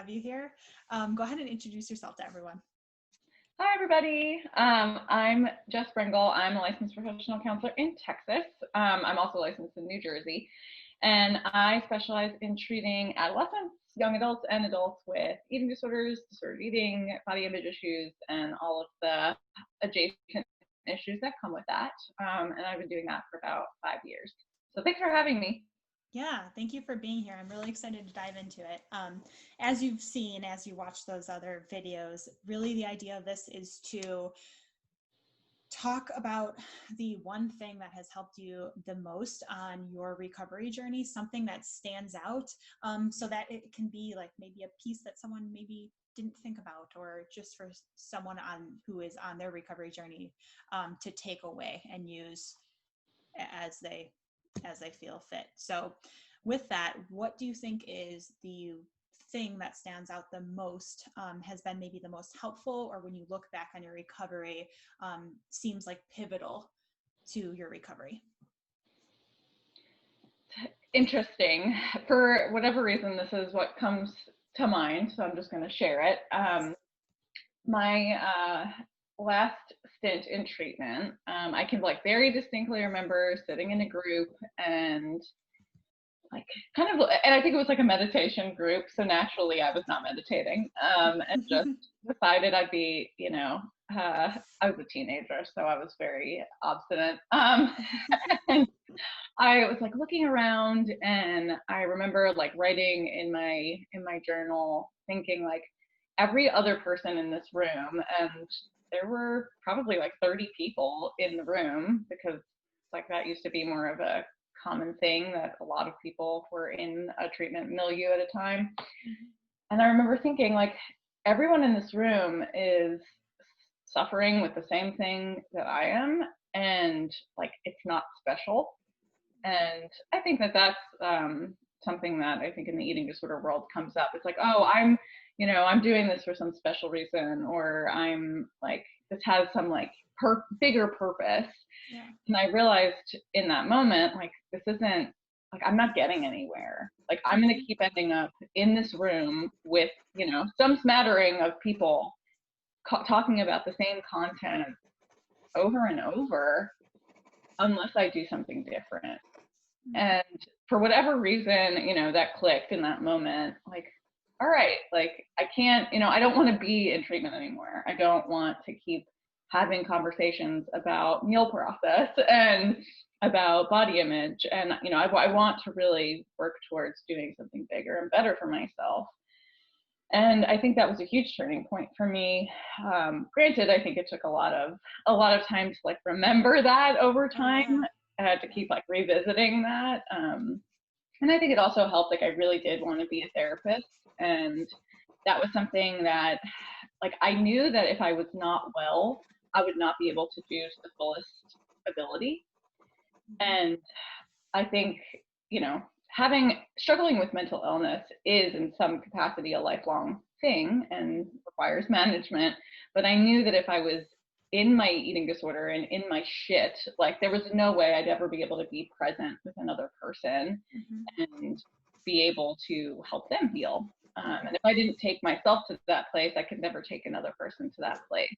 have you here. Go ahead and introduce yourself to everyone. Hi, everybody. I'm Jess Sprengle. I'm a licensed professional counselor in Texas. I'm also licensed in New Jersey, and I specialize in treating adolescents, young adults, and adults with eating disorders, disordered eating, body image issues, and all of the adjacent issues that come with that. And I've been doing that for about 5 years. So thanks for having me. Yeah, thank you for being here. I'm really excited to dive into it. As you've seen, as you watch those other videos, really the idea of this is to talk about the one thing that has helped you the most on your recovery journey, something that stands out, so that it can be like maybe a piece that someone maybe didn't think about, or just for someone who is on their recovery journey to take away and use as they feel fit. So with that, what do you think is the thing that stands out the most, has been maybe the most helpful, or when you look back on your recovery, seems like pivotal to your recovery? Interesting. For whatever reason, this is what comes to mind, so I'm just going to share it. My last stint in treatment, I can very distinctly remember sitting in a group and and I think it was like a meditation group, so naturally I was not meditating, and just decided I'd be, I was a teenager, so I was very obstinate, and I was looking around, and I remember writing in my journal, thinking every other person in this room, and there were probably 30 people in the room, because that used to be more of a common thing, that a lot of people were in a treatment milieu at a time. And I remember thinking everyone in this room is suffering with the same thing that I am, and it's not special. And I think that that's something that I think in the eating disorder world comes up. It's oh, I'm doing this for some special reason, or I'm this has some bigger purpose. Yeah. And I realized in that moment, this isn't, I'm not getting anywhere. I'm going to keep ending up in this room with, some smattering of people talking about the same content over and over, unless I do something different. And for whatever reason, that clicked in that moment, all right, I can't, I don't want to be in treatment anymore. I don't want to keep having conversations about meal process and about body image. And, I want to really work towards doing something bigger and better for myself. And I think that was a huge turning point for me. Granted, I think it took a lot of time to remember that over time. I had to keep revisiting that. And I think it also helped, I really did want to be a therapist. And that was something that, I knew that if I was not well, I would not be able to do to the fullest ability. And I think, struggling with mental illness is in some capacity a lifelong thing and requires management. But I knew that if I was in my eating disorder and in my shit, there was no way I'd ever be able to be present with another person and be able to help them heal. And if I didn't take myself to that place, I could never take another person to that place,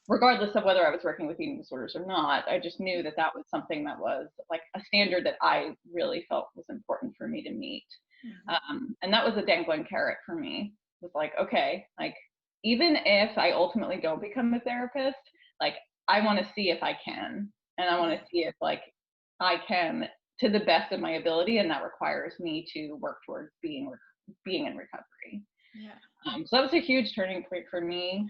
regardless of whether I was working with eating disorders or not. I just knew that that was something that was a standard that I really felt was important for me to meet. And that was a dangling carrot for me. It was okay, even if I ultimately don't become a therapist, I want to see if I can, and I want to see if I can to the best of my ability, and that requires me to work towards being in recovery. So that was a huge turning point for me,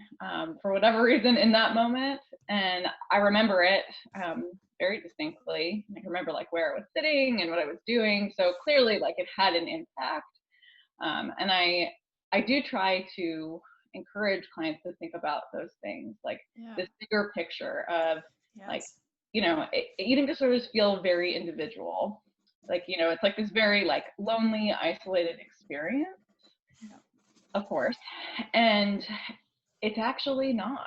for whatever reason in that moment. And I remember it very distinctly. I remember where I was sitting and what I was doing. So clearly it had an impact. And I do try to encourage clients to think about those things, this bigger picture of eating disorders feel very individual. It's this very lonely, isolated experience. Of course. And it's actually not,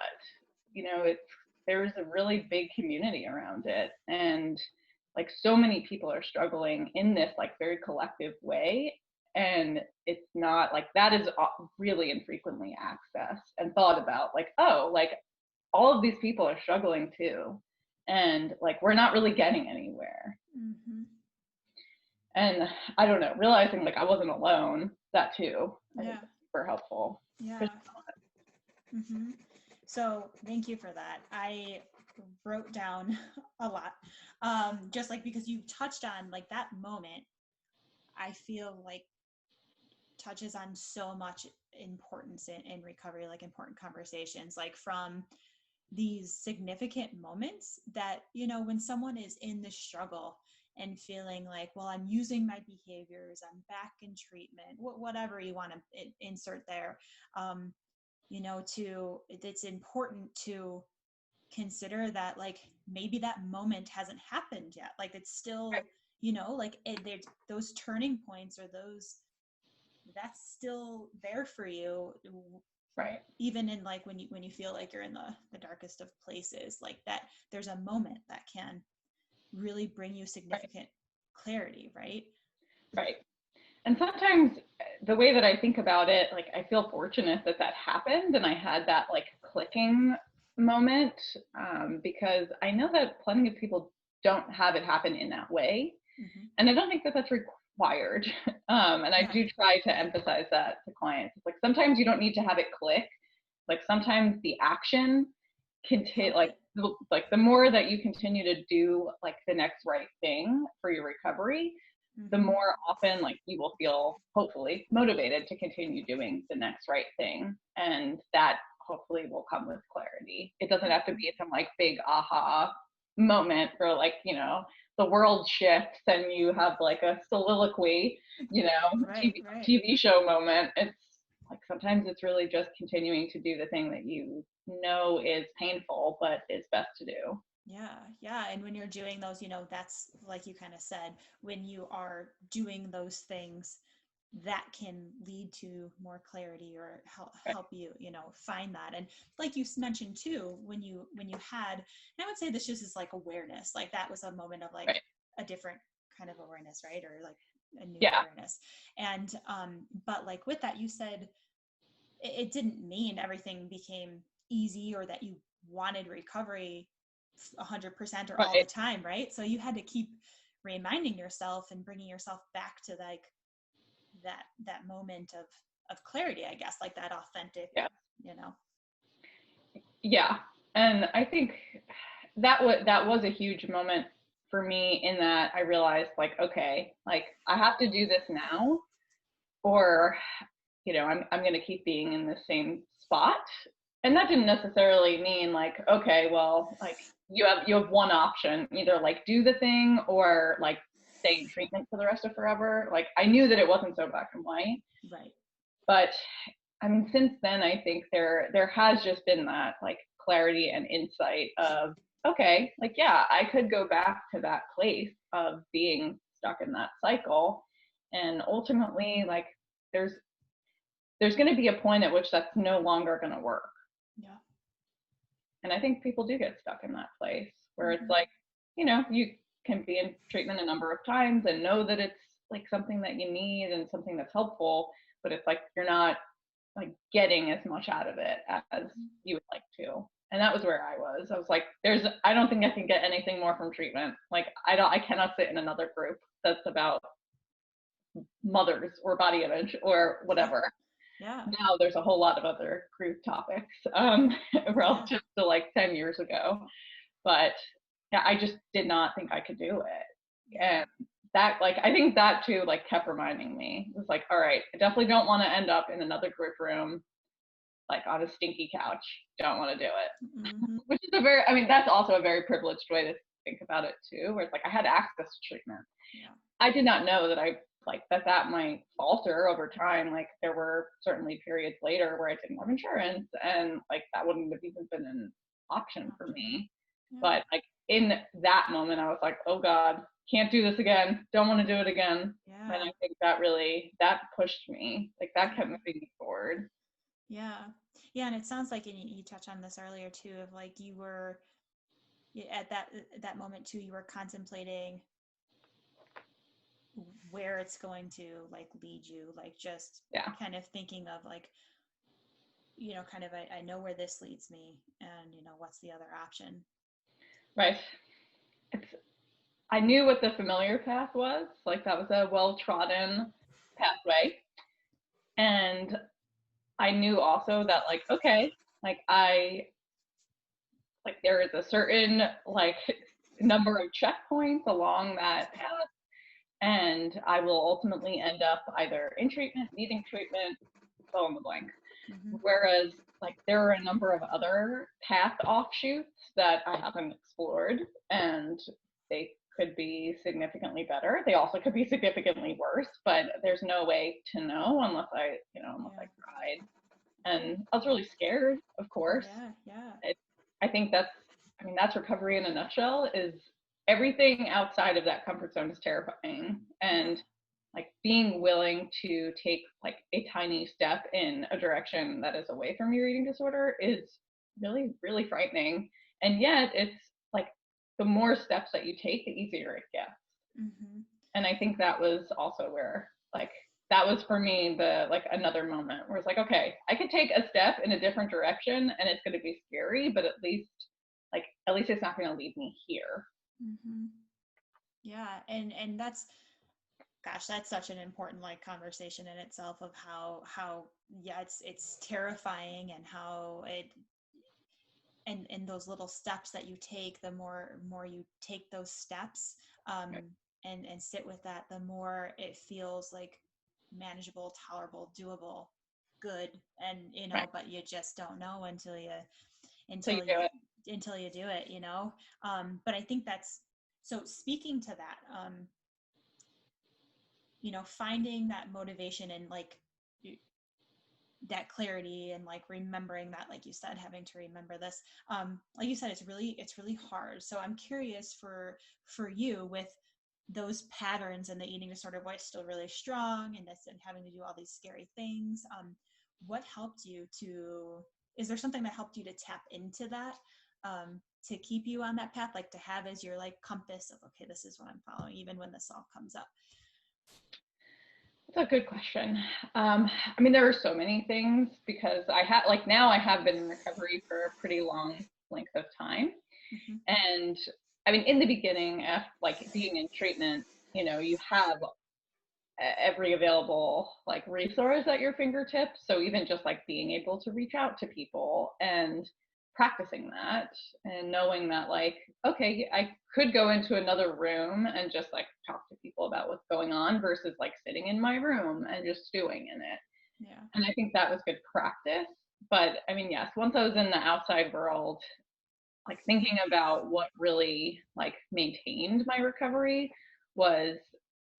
there's a really big community around it. And so many people are struggling in this very collective way. And it's not like that is really infrequently accessed and thought about, like, oh, like all of these people are struggling too. And like, we're not really getting anywhere. Mm-hmm. And I don't know, realizing like I wasn't alone, that too, I think Yeah. was super helpful. Yeah. Mm-hmm. So thank you for that. I wrote down a lot, just like because you touched on like that moment, I feel like touches on so much importance in recovery, like important conversations, like from these significant moments that, you know, when someone is in the struggle and feeling like, well, I'm using my behaviors, I'm back in treatment, whatever you want to insert there, you know, it's important to consider that, like, maybe that moment hasn't happened yet. Like, it's still, you know, like there's those turning points or that's still there for you, Right. even in like when you feel like you're in the darkest of places, like that there's a moment that can really bring you significant clarity, right? Right. And sometimes the way that I think about it, like I feel fortunate that that happened and I had that like clicking moment, because I know that plenty of people don't have it happen in that way. Mm-hmm. And I don't think that that's required. And I do try to emphasize that to clients. It's like sometimes you don't need to have it click. Like sometimes the action can take like the more that you continue to do like the next right thing for your recovery, the Mm-hmm. more often like you will feel hopefully motivated to continue doing the next right thing. And that hopefully will come with clarity. It doesn't have to be some like big aha moment for like, you know, the world shifts and you have like a soliloquy, you know, TV show moment. It's like sometimes it's really just continuing to do the thing that you know is painful, but is best to do. Yeah. And when you're doing those, you know, that's like you kind of said, when you are doing those things, that can lead to more clarity or help you, you know, find that. And like you mentioned too, when you had, and I would say this just is like awareness, like that was a moment of like a different kind of awareness, right? Or like a new awareness. And but like with that, you said it didn't mean everything became easy or that you wanted recovery 100% or all the time, right? So you had to keep reminding yourself and bringing yourself back to like that moment of clarity, I guess, like that authentic, you know. Yeah. And I think that was a huge moment for me in that I realized like, okay, like I have to do this now or, you know, I'm going to keep being in the same spot. And that didn't necessarily mean like, okay, well, like you have one option, either like do the thing or like stay in treatment for the rest of forever. Like I knew that it wasn't so black and white. Right. But I mean, since then, I think there has just been that like clarity and insight of, okay, like, yeah, I could go back to that place of being stuck in that cycle. And ultimately, like, there's going to be a point at which that's no longer going to work. Yeah. And I think people do get stuck in that place where it's like, you know, you can be in treatment a number of times and know that it's like something that you need and something that's helpful, but it's like you're not like getting as much out of it as you would like to. And that was where I was like, I don't think I can get anything more from treatment. Like I cannot sit in another group that's about mothers or body image or whatever. Yeah. Now there's a whole lot of other group topics relative to like 10 years ago. But yeah, I just did not think I could do it. And that, like, I think that too, like, kept reminding me. It was like, all right, I definitely don't want to end up in another group room, like on a stinky couch. Don't want to do it. Which is that's also a very privileged way to think about it too, where it's like I had access to treatment. Yeah. I did not know that that might falter over time. Like there were certainly periods later where I didn't have insurance and like that wouldn't have even been an option for me. But like in that moment, I was like, oh God, can't do this again. Don't want to do it again. And I think that pushed me. Like that kept moving me forward. Yeah. Yeah. And it sounds like, and you touched on this earlier too, of like you were at that moment too, you were contemplating where it's going to like lead you, like just kind of thinking of like, you know, kind of, I know where this leads me, and, you know, what's the other option? Right. I knew what the familiar path was. Like that was a well-trodden pathway. And I knew also that like, okay, like there is a certain like number of checkpoints along that path, and I will ultimately end up either in treatment, needing treatment, fill in the blank. Mm-hmm. Whereas like there are a number of other path offshoots that I haven't explored, and they could be significantly better. They also could be significantly worse, but there's no way to know unless I tried. And I was really scared, of course. I think that's recovery in a nutshell. Is everything outside of that comfort zone is terrifying, and like being willing to take like a tiny step in a direction that is away from your eating disorder is really, really frightening. And yet it's like the more steps that you take, the easier it gets. Mm-hmm. And I think that was also where like that was for me the like another moment where it's like, okay, I could take a step in a different direction and it's going to be scary, but at least it's not going to lead me here. Mm-hmm. Yeah. And that's, gosh, that's such an important like conversation in itself of how yeah, it's terrifying, and how it, and those little steps that you take, the more you take those steps, and sit with that, the more it feels like manageable, tolerable, doable, good. And, you know, but you just don't know until you do it, you know. But I think that's, so speaking to that, you know, finding that motivation and like that clarity, and like remembering that, like you said, having to remember this, like you said, it's really hard. So I'm curious for you, with those patterns and the eating disorder voice still really strong, and this, and having to do all these scary things, what helped you to, is there something that helped you to tap into that, to keep you on that path, like to have as your like compass of, okay, this is what I'm following even when this all comes up? That's a good question. I mean, there are so many things, because now I have been in recovery for a pretty long length of time. Mm-hmm. And I mean, in the beginning, like being in treatment, you know, you have every available like resource at your fingertips. So even just like being able to reach out to people and practicing that, and knowing that like, okay, I could go into another room and just like talk to people about what's going on, versus like sitting in my room and just stewing in it. Yeah. And I think that was good practice. But I mean, yes, once I was in the outside world, like thinking about what really like maintained my recovery was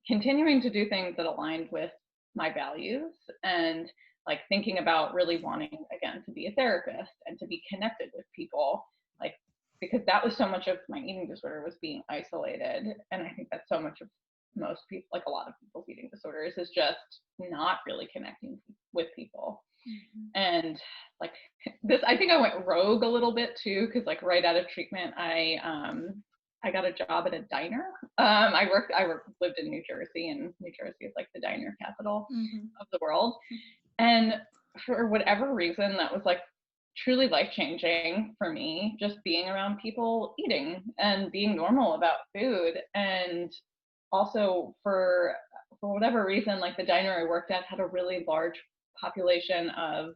continuing to do things that aligned with my values, and like thinking about really wanting again to be a therapist and to be connected with people, like because that was so much of my eating disorder, was being isolated. And I think that's so much of most people, like a lot of people's eating disorders, is just not really connecting with people. Mm-hmm. And like this, I think I went rogue a little bit too, because like right out of treatment, I got a job at a diner. I lived in New Jersey, and New Jersey is like the diner capital mm-hmm. of the world. And for whatever reason, that was like truly life-changing for me, just being around people eating and being normal about food. And also for whatever reason, like the diner I worked at had a really large population of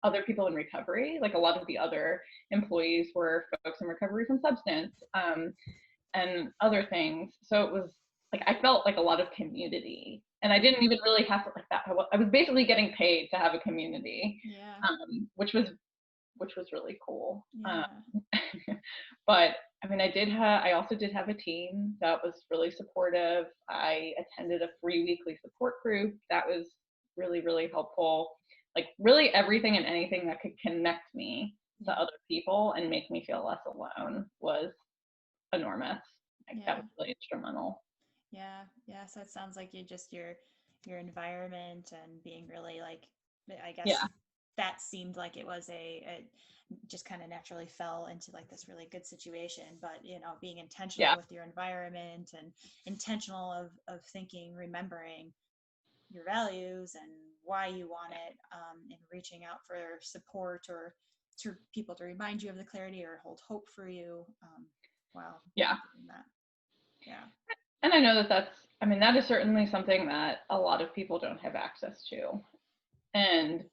other people in recovery. Like a lot of the other employees were folks in recovery from substance and other things. So it was like I felt like a lot of community, and I didn't even really have to like that. I was basically getting paid to have a community, which was really cool. Yeah. But I mean, I also did have a team that was really supportive. I attended a free weekly support group that was really, really helpful. Like really everything and anything that could connect me to other people and make me feel less alone was enormous. Like that was really instrumental. Yeah. Yeah. So it sounds like you just your environment and being really like, I guess, that seemed like it was a just kind of naturally fell into like this really good situation. But, you know, being intentional with your environment and intentional of thinking, remembering your values and why you want it, and reaching out for support or to people to remind you of the clarity or hold hope for you. While doing that. Yeah. And I know that is certainly something that a lot of people don't have access to. And,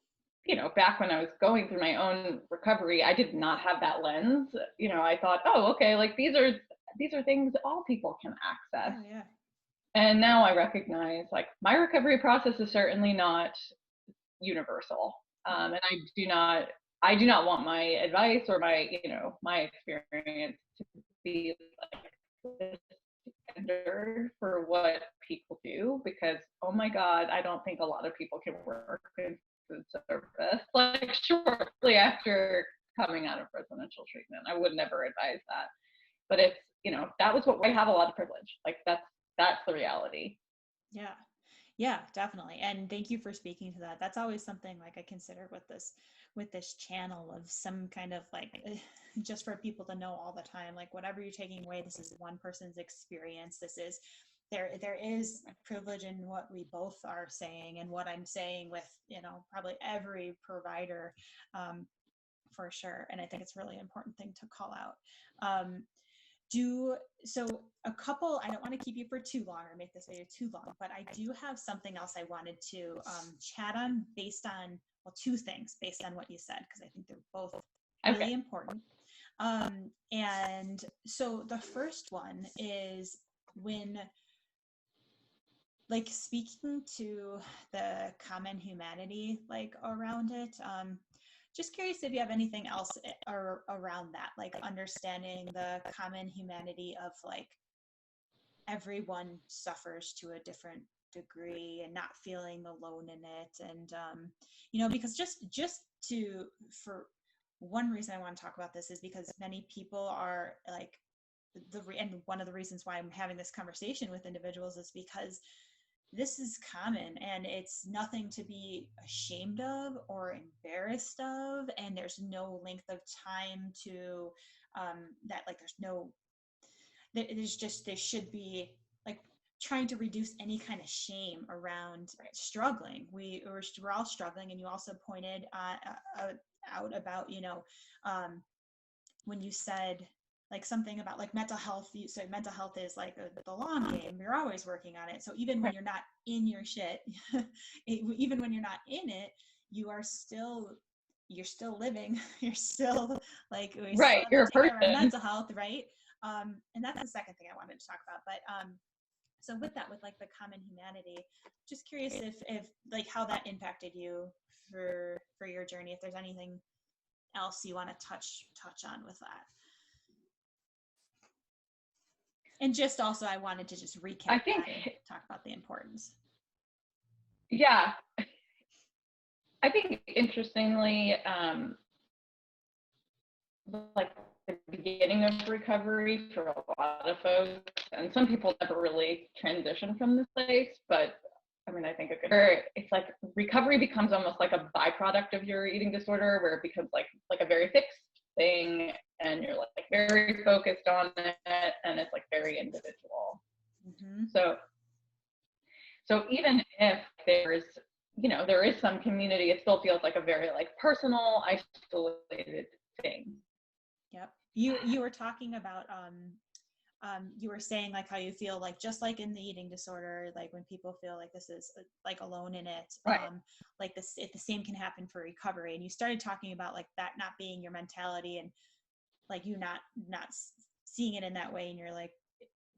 you know, back when I was going through my own recovery, I did not have that lens. You know, I thought, oh, okay, like these are things all people can access. Oh, yeah. And now I recognize, like, my recovery process is certainly not universal. And I do not want my advice or my experience to be like standard for what people do, because, oh my God, I don't think a lot of people can work in food service like shortly after coming out of residential treatment. I would never advise that. But it's, you know, that was what I have a lot of privilege. Like that's the reality. Yeah. Yeah, definitely. And thank you for speaking to that. That's always something like I consider with this channel of some kind of like just for people to know all the time, like whatever you're taking away, this is one person's experience. This is there is privilege in what we both are saying and what I'm saying with, you know, probably every provider, for sure. And I think it's a really important thing to call out. So a couple, I don't want to keep you for too long or make this video too long, but I do have something else I wanted to chat on based on, well, two things based on what you said, because I think they're both really important. And so the first one is when, like, speaking to the common humanity, like around it, just curious if you have anything else around that, like understanding the common humanity of like everyone suffers to a different degree and not feeling alone in it. And, you know, because for one reason I want to talk about this is because many people are like and one of the reasons why I'm having this conversation with individuals is because this is common and it's nothing to be ashamed of or embarrassed of. And there's no length of time to that, like there should be like trying to reduce any kind of shame around struggling. We're all struggling. And you also pointed out about, you know, when you said like something about like mental health, you said mental health is like the long game. You're always working on it. So even when you're not in your shit, even when you're not in it, you're still living. You're still like, right. You're a person. Mental health, right? And that's the second thing I wanted to talk about. But so with that, with like the common humanity, just curious if like how that impacted you for your journey. If there's anything else you want to touch on with that. And just also, I wanted to just recap that and talk about the importance. Yeah. I think interestingly, like the beginning of recovery for a lot of folks, and some people never really transition from this place, but I mean, I think it's like recovery becomes almost like a byproduct of your eating disorder, where it becomes like a very fixed thing, and you're like very focused on it, and it's like very individual. Mm-hmm. So even if there's, you know, there is some community, it still feels like a very like personal, isolated thing. Yep. You were talking about you were saying like how you feel like just like in the eating disorder, like when people feel like this is like alone in it, right. Like this, if the same can happen for recovery. And you started talking about like that not being your mentality and like you not seeing it in that way, and you're like,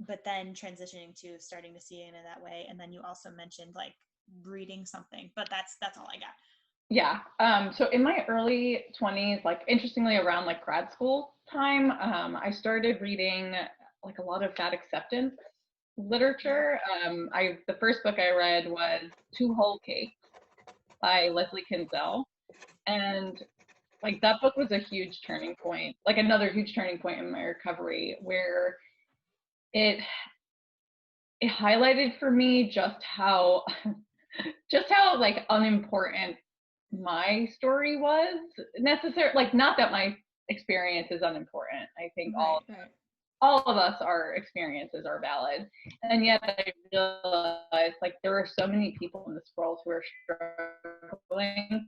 but then transitioning to starting to see it in that way. And then you also mentioned like reading something, but that's all I got. Yeah. So in my early 20s, like interestingly around like grad school time, I started reading like a lot of fat acceptance literature. The first book I read was Two Whole Cakes by Leslie Kinzel. And like that book was a huge turning point, like another huge turning point in my recovery, where it highlighted for me just how like unimportant my story was necessary. Like, not that my experience is unimportant. I think all of us, our experiences are valid. And yet I realized, like, there are so many people in this world who are struggling,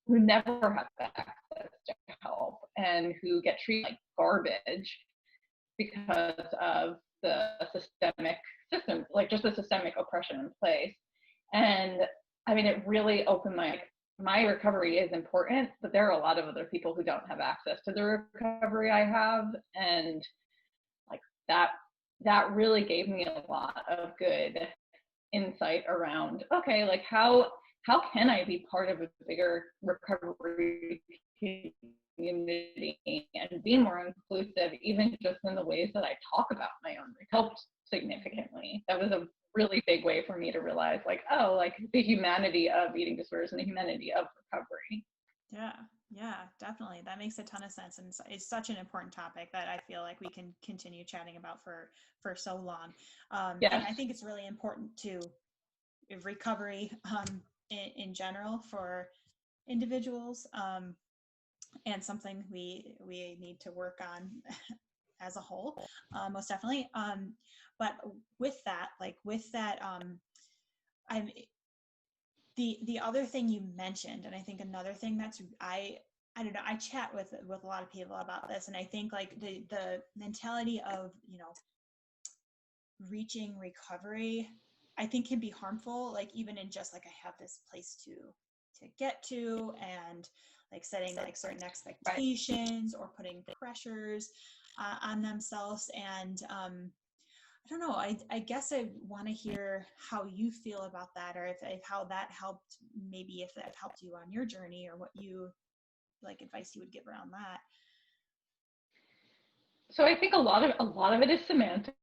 who never have access to help, and who get treated like garbage because of the system, like just the systemic oppression in place. And I mean, it really opened my recovery is important, but there are a lot of other people who don't have access to the recovery I have. And like that really gave me a lot of good insight around, okay, like how can I be part of a bigger recovery community and be more inclusive, even just in the ways that I talk about my own recovery, helped significantly. That was a really big way for me to realize, like, oh, like the humanity of eating disorders and the humanity of recovery. Yeah, definitely. That makes a ton of sense. And it's such an important topic that I feel like we can continue chatting about for so long. Yes. And I think it's really important to recovery in general for individuals, and something we need to work on as a whole, most definitely. But with that, I'm the other thing you mentioned, and I think another thing that's I don't know, I chat with a lot of people about this, and I think like the mentality of, you know, reaching recovery, I think can be harmful, like even in just like I have this place to get to, and like setting like certain expectations or putting pressures on themselves. And I don't know, I guess I want to hear how you feel about that, or if how that helped, maybe if that helped you on your journey, or what you like advice you would give around that. So I think a lot of it is semantics,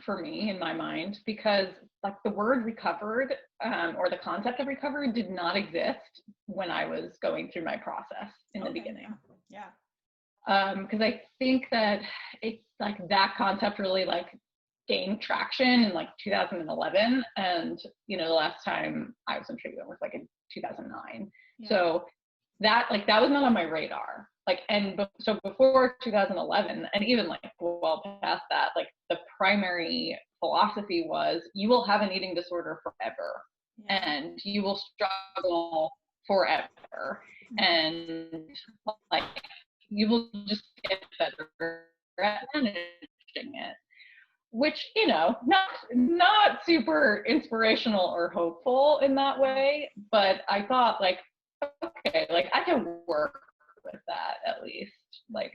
for me, in my mind, because like the word recovered, or the concept of recovery did not exist when I was going through my process in the beginning. Yeah. Because I think that it's like that concept really like gained traction in like 2011, and you know, the last time I was in treatment was like in 2009. Yeah. So that was not on my radar. Like, and so before 2011, and even like well past that, like the primary philosophy was, you will have an eating disorder forever, and you will struggle forever, and like you will just get better at managing it. Which, you know, not super inspirational or hopeful in that way, but I thought, like, okay, like I can work with that at least. Like,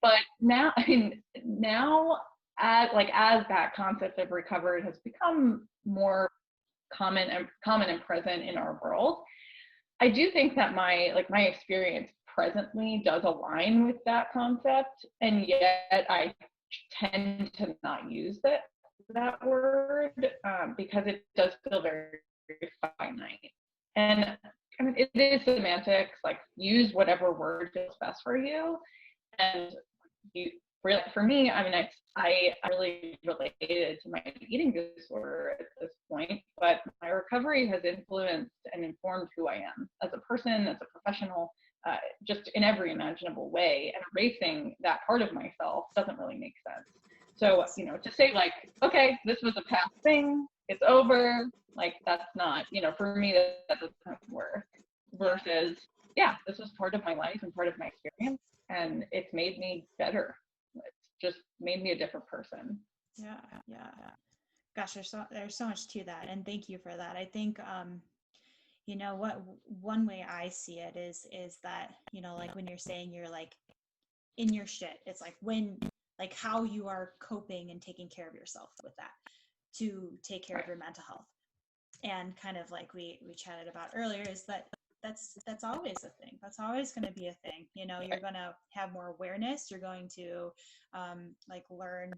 but now, I mean, now as that concept of recovery has become more common and present in our world, I do think that my experience presently does align with that concept, and yet I tend to not use that word, because it does feel very, very finite. And I mean, it is semantics. Like, use whatever word feels best for you. And you, really, for me, I mean, I really related to my eating disorder at this point, but my recovery has influenced and informed who I am as a person, as a professional, just in every imaginable way. And erasing that part of myself doesn't really make sense. So, you know, to say like, okay, this was a past thing, it's over, like that's not, you know, for me, that doesn't work. Versus, yeah, this was part of my life and part of my experience, and it's made me better. It's just made me a different person. Yeah. Gosh, there's so much to that, and thank you for that. I think you know what, one way I see it is that, you know, like when you're saying you're like in your shit, it's like when, like how you are coping and taking care of yourself with that to take care of your mental health. And kind of like we chatted about earlier, is that that's always a thing. That's always going to be a thing. You know, you're going to have more awareness. You're going to like learn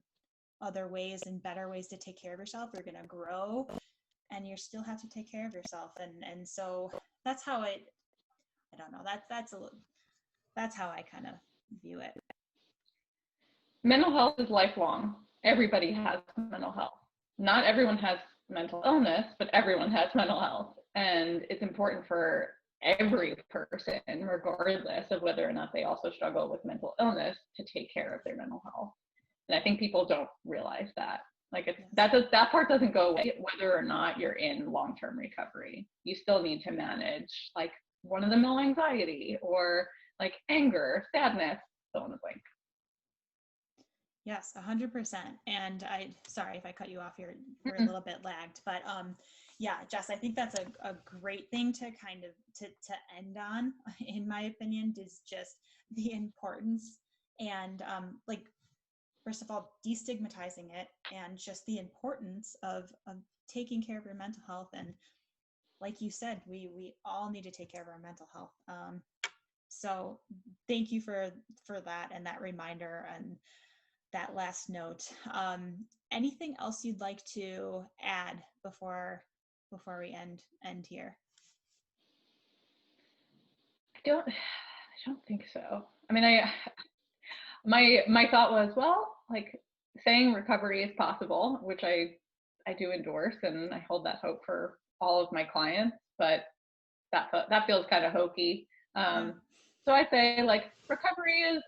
other ways and better ways to take care of yourself. You're going to grow, and you still have to take care of yourself. And so that's how I don't know, that's how I kind of view it. Mental health is lifelong. Everybody has mental health. Not everyone has mental illness, but everyone has mental health. And it's important for every person, regardless of whether or not they also struggle with mental illness, to take care of their mental health. And I think people don't realize that. Like that part doesn't go away whether or not you're in long-term recovery. You still need to manage like run-of-the-mill anxiety or like anger, sadness, so on and so forth. Yes, 100%. And sorry if I cut you off, we're a little bit lagged, but yeah, Jess, I think that's a great thing to kind of to end on, in my opinion, is just the importance and like, first of all, destigmatizing it, and just the importance of taking care of your mental health. And like you said, we all need to take care of our mental health. So thank you for that, and that reminder, and that last note. Anything else you'd like to add before we end here? I don't think so. I mean, my thought was, well, like, saying recovery is possible, which I do endorse, and I hold that hope for all of my clients, but that feels kind of hokey. So I say, like, recovery is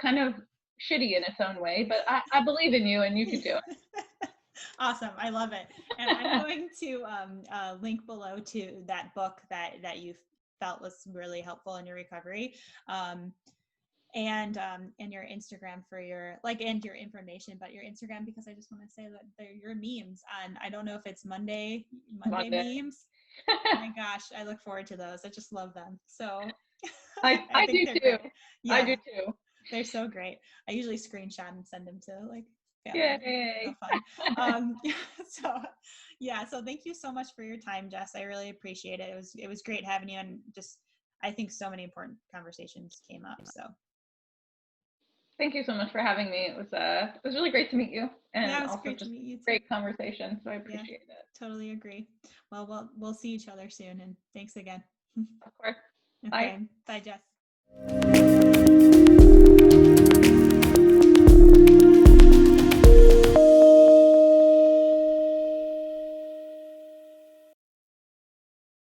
kind of shitty in its own way, but I believe in you and you can do it. Awesome. I love it. And I'm going to link below to that book that you felt was really helpful in your recovery. And your Instagram for your, like, and your information about your Instagram, because I just want to say that they're your memes on, I don't know if it's Monday memes. Oh my gosh, I look forward to those. I just love them. So I do too. Yeah, I do too. They're so great. I usually screenshot and send them to like family. Yay. So fun. So thank you so much for your time, Jess. I really appreciate it. It was great having you, and just, I think so many important conversations came up. So thank you so much for having me. It was really great to meet you, and yeah, it was also great just to meet you too. Great conversation. So I appreciate it. Totally agree. Well, we'll see each other soon, and thanks again. Of course. Okay. Bye. Bye, Jess.